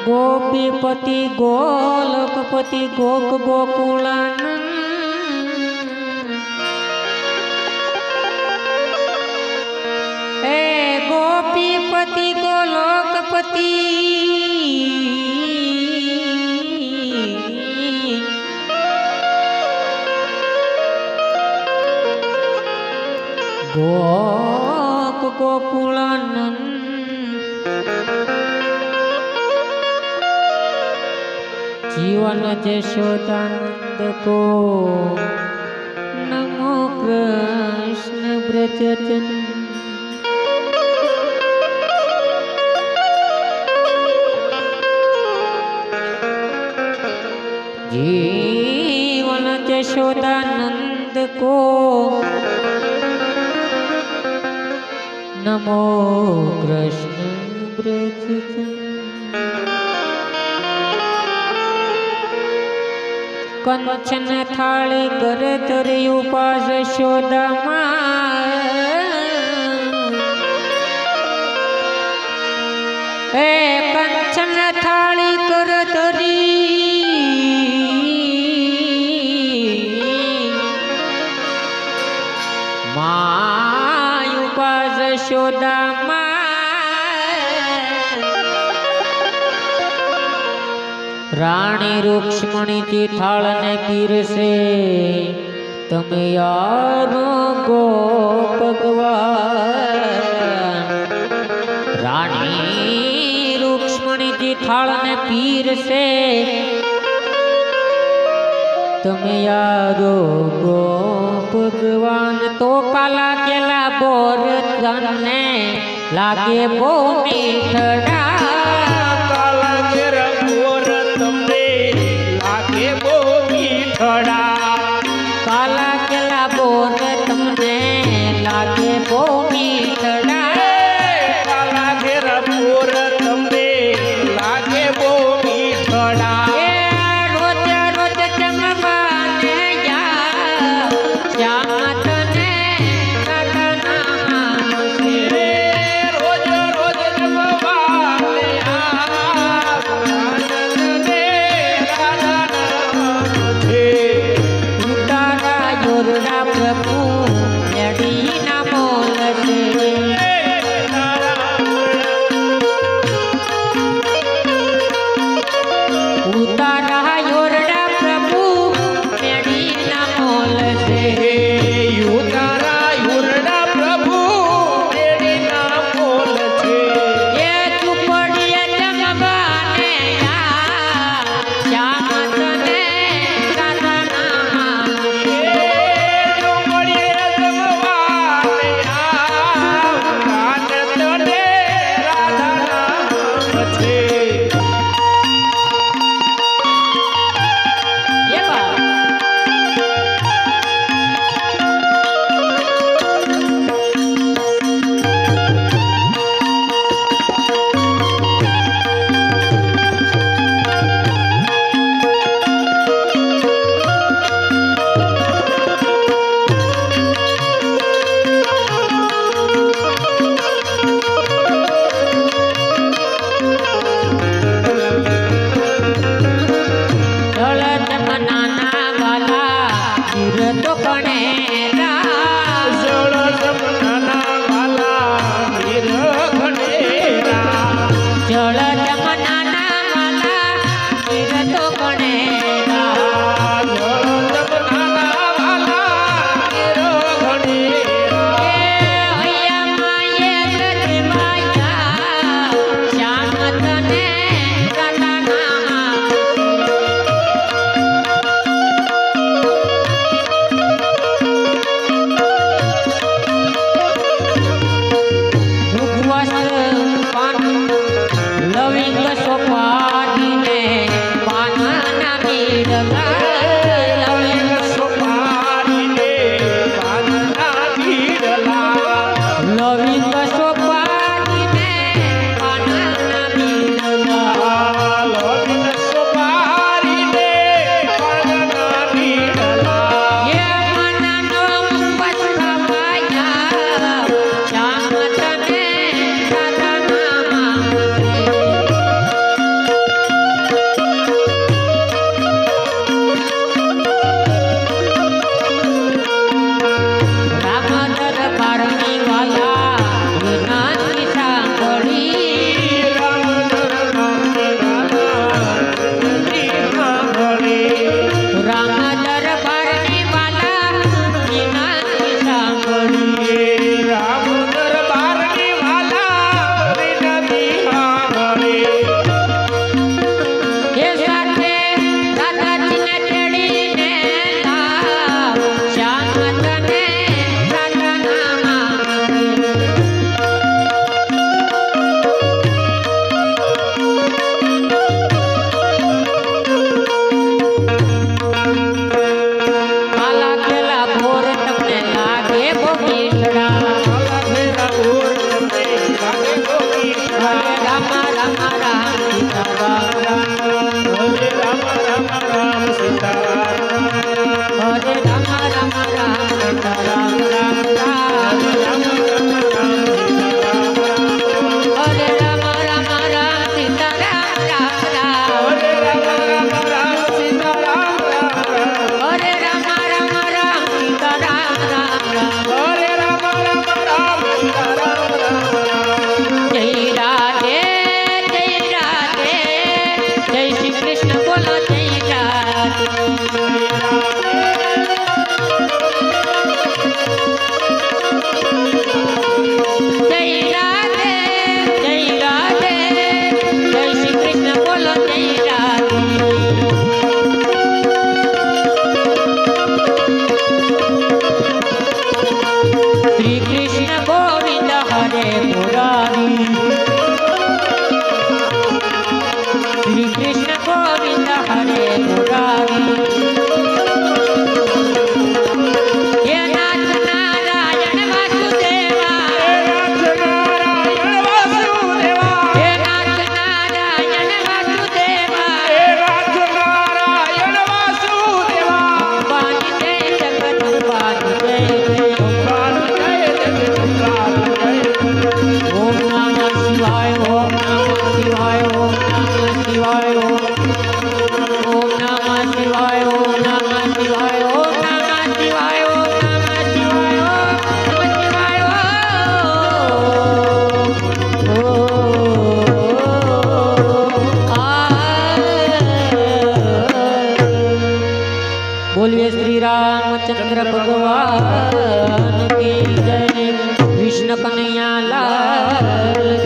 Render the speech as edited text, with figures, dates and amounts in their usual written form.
गोपीपति गोलोकपति gawk Gokulanand हे गोपीपति गोलोकपति gawk Gokulanand जीवन जशोदानंद को नमो कृष्ण ब्रजजन जीवन जशोदानंद को नमो कृष्ण ब्रजजन कंचन थाली करे तरी उपास यशोदा हे कंचन थाली कर तरी माय उपास यशोदा रानी रुक्ष्मणी की थाल ने पीरसे तमे यारो गो भगवान रानी रुक्ष्मणी की थाल ने पीरसे तमे यारो गो भगवान तो काला केला बोर तने लागे बो मीठड़ा काला केला बोर तुमने लागे बो मीठड़ा काला केला बोर तुमने लागे बो मीठड़ा रोज रोज जमवाने या श्याम तने कतना से रोज रोज जमवाने प्रभु लड़ी न मोल से હરે મુરારી શ્રી કૃષ્ણ ગોવિંદ હરે મુરારી હે નાથ નારાયણ વાસુદેવા હે નાથ નારાયણ વાસુદેવા હે નાથ નારાયણ વાસુદેવા હે નાથ નારાયણ વાસુદેવા અંબાની જય જગદંબાની જય જય અંબાની જય જગદંબાની જય ઓમ નમઃ શિવાય ઓમ નમઃ શિવાય ઓમ નમઃ શિવાય ઓમ નમઃ શિવાય ઓમ નમઃ શિવાય ઓમ નમઃ શિવાય ઓમ નમઃ શિવાય बोलिए श्री रामचंद्र भगवान की जय कृष्ण कन्हैया लाल